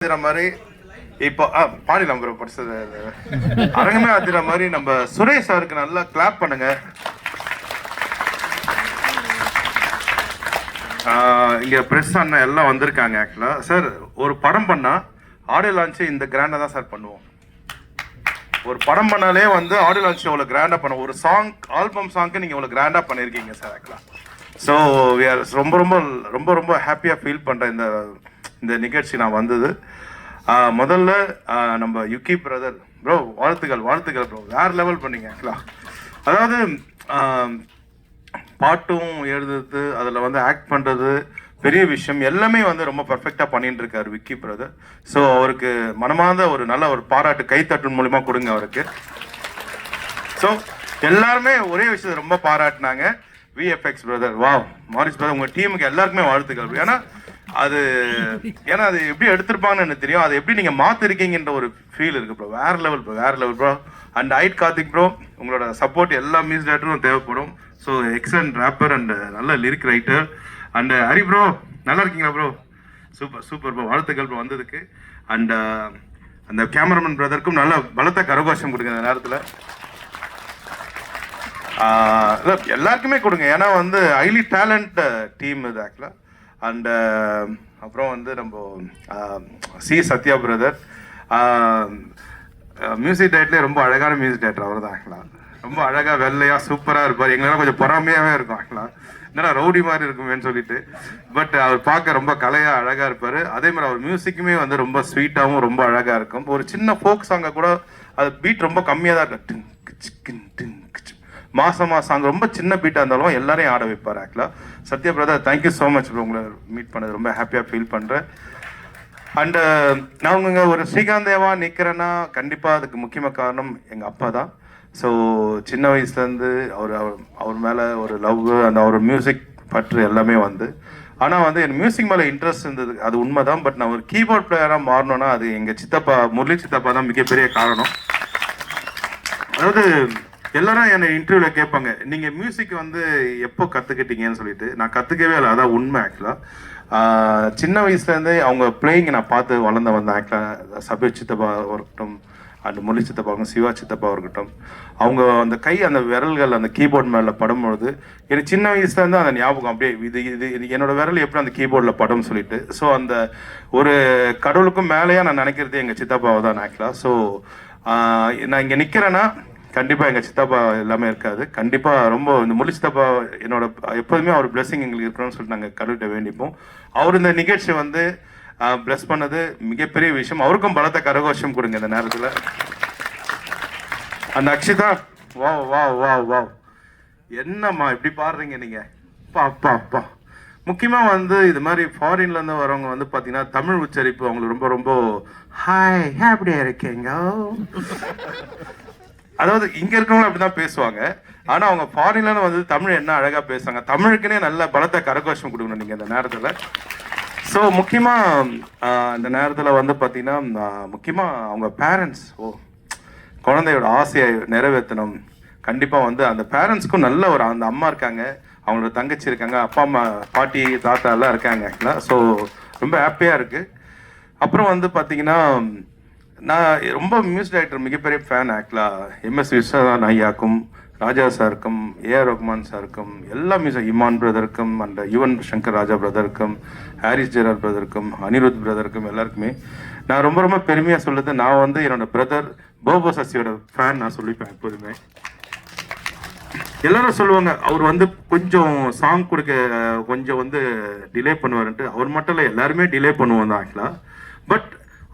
மாதிரி இப்போ பாடிலாம் ப்ரோ படிச்சது அரங்கமே ஆச்சுற மாதிரி நம்ம சுரேஷ் சாருக்கு நல்லா கிளாப் பண்ணுங்க. இங்க பிரஸ் அண்ணன் எல்லாம் வந்திருக்காங்க. ஆக்சுவலா சார் ஒரு படம் பண்ணா ஆடியோ லான்ச் இந்த கிராண்டா தான் சார் பண்ணுவோம். ஒரு படம் பண்ணாலே வந்து ஆடியோ லான்ச் இவ்வளவு கிராண்டா பண்ணுவோம். ஒரு சாங் ஆல்பம் சாங்க்கு நீங்க இவ்வளவு கிராண்டா பண்ணிருக்கீங்க சார். ஆக்சுவலா ஸோ வி ஆர் ரொம்ப ரொம்ப ரொம்ப ரொம்ப ஹாப்பியா ஃபீல் பண்றேன் இந்த நிகழ்ச்சி நான் வந்தது. முதல்ல நம்ம யுக்கி பிரதர் ப்ரோ வாழ்த்துக்கள் ப்ரோ, வேற லெவல் பண்ணீங்க. ஆக்சுவலா அதாவது பாட்டும் எழுதுறது அதில் வந்து ஆக்ட் பண்ணுறது பெரிய விஷயம், எல்லாமே வந்து ரொம்ப பர்ஃபெக்டாக பண்ணிட்டு இருக்காரு விக்கி பிரதர். ஸோ அவருக்கு மனமார்ந்த ஒரு நல்ல ஒரு பாராட்டு கைத்தட்டு மூலிமா கொடுங்க அவருக்கு. ஸோ எல்லாருமே ஒரே விஷயத்தை ரொம்ப பாராட்டினாங்க. விஎஃப்எக்ஸ் பிரதர், வா மாரிஸ் பிரதர், உங்கள் டீமுக்கு எல்லாருக்குமே வாழ்த்துக்கள். ஏன்னா அது எப்படி எடுத்திருப்பாங்கன்னு எனக்கு தெரியும். அது எப்படி நீங்கள் மாற்றிருக்கீங்கன்ற ஒரு ஃபீல் இருக்கு ப்ரோ. வேற லெவல் ப்ரோ. அண்ட் ஐட் கார்த்திக் ப்ரோ, உங்களோட சப்போர்ட் எல்லா மியூசிக் டைரக்டரும் தேவைப்படும். ஸோ எக்ஸலன்ட் ரேப்பர் அண்ட் நல்ல lyric writer. And Hari bro, நல்லா இருக்கீங்களா ப்ரோ? சூப்பர் ப்ரோ, வாழ்த்துக்கள் ப்ரோ வந்ததுக்கு. அண்ட் அந்த கேமராமேன் பிரதருக்கும் நல்ல பலத்த கரகோஷம் கொடுங்க அந்த நேரத்தில். எல்லாருக்குமே கொடுங்க, ஏன்னா வந்து ஹைலி டேலண்ட் டீம் இது ஆக்சுவலாக. அண்டு அப்புறம் வந்து நம்ம சி சத்யா பிரதர், மியூசிக் டைரக்டர்லேயே ரொம்ப அழகான மியூசிக் டைரக்டர் அவர் தான். ஆக்சுவலாக ரொம்ப அழகாக வெள்ளையாக சூப்பராக இருப்பார். எங்களால் கொஞ்சம் பொறாமையாகவே இருக்கும் ஆக்சுவலாக, என்னடா ரவுடி மாதிரி இருக்குமேன்னு சொல்லிட்டு. பட் அவர் பார்க்க ரொம்ப கலையாக அழகாக இருப்பார். அதே மாதிரி அவர் மியூசிக்குமே வந்து ரொம்ப ஸ்வீட்டாகவும் ரொம்ப அழகாக இருக்கும். ஒரு சின்ன ஃபோக் சாங்கை கூட அது பீட் ரொம்ப கம்மியாக தான் இருக்கும். மாசமா சாங் ரொம்ப சின்ன பீட்டாக இருந்தாலும் எல்லாரையும் ஆட வைப்பார். ஆக்சுவலாக Sathya brother, thank you so much bro. உங்களை மீட் பண்ணது ரொம்ப ஹாப்பியாக ஃபீல் பண்ணுறேன். அண்டு நான் உங்க ஒரு ஸ்ரீகாந்த் தேவா நிற்கிறேன்னா கண்டிப்பாக அதுக்கு முக்கியமான காரணம் எங்கள் அப்பா தான். ஸோ சின்ன வயசுலேருந்து அவர் மேலே ஒரு லவ், அந்த அவர் மியூசிக் பற்று எல்லாமே வந்து, ஆனால் வந்து என் மியூசிக் மேலே இன்ட்ரெஸ்ட் இருந்தது, அது உண்மை தான். பட் நான் ஒரு கீபோர்ட் பிளேயராக மாறணும்னா அது எங்கள் சித்தப்பா, முரளி சித்தப்பா தான் மிகப்பெரிய காரணம். அதாவது எல்லாரும் என்னை இன்டர்வியூவில் கேட்பாங்க, நீங்கள் மியூசிக் வந்து எப்போ கற்றுக்கிட்டீங்கன்னு சொல்லிட்டு. நான் கற்றுக்கவே இல்லை, அதான் உண்மை. ஆக்சுவலாக சின்ன வயசுலேருந்தே அவங்க பிளேயிங் நான் பார்த்து வளர்ந்த வந்தேன். ஆக்சுவலாக சபீர் சித்தப்பா இருக்கட்டும், அண்ட் முரளி சித்தப்பாவும் சிவா சித்தப்பா இருக்கட்டும், அவங்க அந்த அந்த விரல்கள் அந்த கீபோர்ட் மேலே படும்பொழுது எனக்கு சின்ன வயசுலேருந்து அந்த ஞாபகம் அப்படியே இது என்னோட விரல் எப்படி அந்த கீபோர்டில் படம் சொல்லிட்டு. ஸோ அந்த ஒரு கடவுளுக்கும் மேலேயே நான் நினைக்கிறது எங்கள் சித்தப்பாவை தான் ஆக்சுவலாக. ஸோ நான் இங்கே நிற்கிறேன்னா கண்டிப்பாக எங்கள் சித்தப்பா எல்லாமே இருக்காது. கண்டிப்பாக ரொம்ப இந்த முரளி சித்தப்பா என்னோட எப்போதுமே அவர் பிளெஸிங் எங்களுக்கு இருக்கணும்னு சொல்லிட்டு நாங்கள் கடவுள்கிட்ட வேண்டிப்போம். அவர் இந்த நிகழ்ச்சி வந்து பிளஸ் பண்ணது மிகப்பெரிய விஷயம். அவருக்கும் பலத்த கரகோஷம் கொடுங்க இந்த நேரத்தில். அந்த அக்ஷிதா, வா வா வா வா, என்னம்மா இப்படி பாடுறீங்க நீங்கள்? அப்பா முக்கியமாக வந்து இது மாதிரி ஃபாரின்லேருந்து வரவங்க வந்து பார்த்தீங்கன்னா தமிழ் உச்சரிப்பு அவங்களுக்கு ரொம்ப ரொம்ப ஹாய் அப்படியே இருக்கீங்க. அதாவது இங்க இருக்கவங்களும் அப்படிதான் பேசுவாங்க, ஆனா அவங்க ஃபாரின்ல வந்து தமிழ் என்ன அழகா பேசுவாங்க. தமிழுக்குன்னே நல்ல பலத்த கரகோஷம் கொடுக்கணும் நீங்க இந்த நேரத்துல. ஸோ முக்கியமா இந்த நேரத்துல வந்து பாத்தீங்கன்னா முக்கியமா அவங்க பேரண்ட்ஸ் குழந்தையோட ஆசையை நிறைவேற்றணும். கண்டிப்பா வந்து அந்த பேரண்ட்ஸ்க்கும் நல்ல ஒரு அந்த அம்மா இருக்காங்க, அவங்களோட தங்கச்சி இருக்காங்க, அப்பா அம்மா பாட்டி தாத்தா எல்லாம் இருக்காங்க. ஸோ ரொம்ப ஹாப்பியா இருக்கு. அப்புறம் வந்து பாத்தீங்கன்னா நான் ரொம்ப மியூசிக் டைரக்டர் மிகப்பெரிய ஃபேன். ஆக்சுவலாக எம்எஸ் விஸ்வநாதன் ஐயாக்கும், ராஜா சாருக்கும், ஏஆர் ரஹ்மான் சாருக்கும், எல்லா மியூசிக் இமான் பிரதருக்கும், அண்ட் யுவன் சங்கர் ராஜா பிரதருக்கும், ஹாரிஸ் ஜெரார் பிரதருக்கும், அனிருத் பிரதருக்கும் எல்லாருக்குமே நான் ரொம்ப ரொம்ப பெருமையாக சொல்லுது. நான் வந்து என்னோட பிரதர் போபோ சசியோட ஃபேன் நான் சொல்லிப்பேன் எப்போதுமே. எல்லாரும் சொல்லுவாங்க அவர் வந்து கொஞ்சம் சாங் கொடுக்க கொஞ்சம் வந்து டிலே பண்ணுவாருன்ட்டு. அவர் மட்டும் இல்லை, எல்லாருமே டிலே பண்ணுவோம் தான் ஆக்சுவலாக. பட்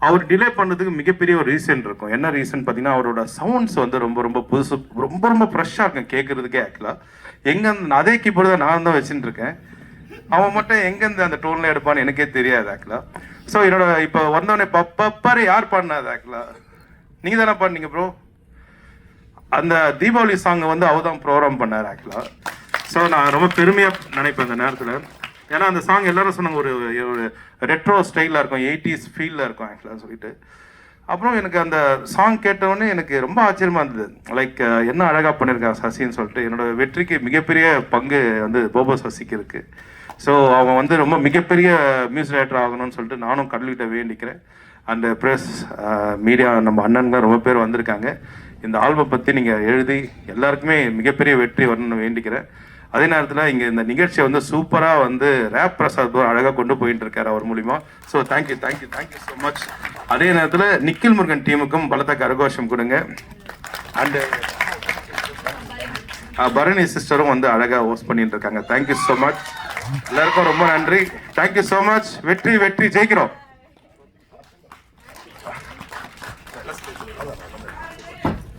அவர் டிலே பண்ணதுக்கு மிகப்பெரிய ஒரு ரீசன் இருக்கும். என்ன ரீசன் பார்த்தீங்கன்னா அவரோட சவுண்ட்ஸ் வந்து ரொம்ப ரொம்ப புதுசு, ரொம்ப ரொம்ப ஃப்ரெஷ்ஷாக இருக்கும் கேட்கறதுக்கே. ஆக்சுவலாக எங்கேருந்து அதே கீபோர்டு தான் நான் தான் வச்சுட்டு இருக்கேன், அவன் மட்டும் எங்கேருந்து அந்த டோன்ல எடுப்பான்னு எனக்கே தெரியாது ஆக்சுவலாக. ஸோ என்னோட இப்போ வந்தவொடனே பப்பாரு யார் பாடினாது? ஆக்சுவலாக நீங்கள் தானே பாடினீங்க ப்ரோ. அந்த தீபாவளி சாங்கை வந்து அவர் தான் ப்ரோக்ராம் பண்ணார் ஆக்சுவலாக. ஸோ நான் ரொம்ப பெருமையாக நினைப்பேன் அந்த நேரத்தில். ஏன்னா அந்த சாங் எல்லாரும் சொன்னாங்க ஒரு ரெட்ரோ ஸ்டைலாக இருக்கும், 80s ஃபீலில் இருக்கும் ஆக்சுவலாக சொல்லிட்டு. அப்புறம் எனக்கு அந்த சாங் கேட்டவுடனே எனக்கு ரொம்ப ஆச்சரியமாக இருந்தது. லைக் என்ன அழகாக பண்ணியிருக்காங்க சசின்னு சொல்லிட்டு. என்னோட வெற்றிக்கு மிகப்பெரிய பங்கு வந்து போபோ சசிக்கு இருக்குது. ஸோ அவங்க வந்து ரொம்ப மிகப்பெரிய மியூசிக் டைரக்டர் ஆகணும்னு சொல்லிட்டு நானும் கடவுள்கிட்ட வேண்டிக்கிறேன். அண்டு ப்ரெஸ் மீடியா நம்ம அண்ணன்கள் ரொம்ப பேர் வந்திருக்காங்க. இந்த ஆல்பம் பற்றி நீங்கள் எழுதி எல்லாருக்குமே மிகப்பெரிய வெற்றி வரணும்னு வேண்டிக்கிறேன். அதே நேரத்தில் இங்கே இந்த நிகழ்ச்சியை வந்து சூப்பராக வந்து ரேப் பிரசாத் அழகாக கொண்டு போயிட்டு இருக்காரு அவர் மூலிமா. So thank you so much. அதே நேரத்தில் நிக்கில் முருகன் டீமுக்கும் பலத்த கரகோஷம் கொடுங்க. அண்டு பரணி சிஸ்டரும் வந்து அழகாக ஹோஸ்ட் பண்ணிட்டு இருக்காங்க. Thank you so much. எல்லாருக்கும் ரொம்ப நன்றி. Thank you so much. வெற்றி ஜெயிக்கிறோம்.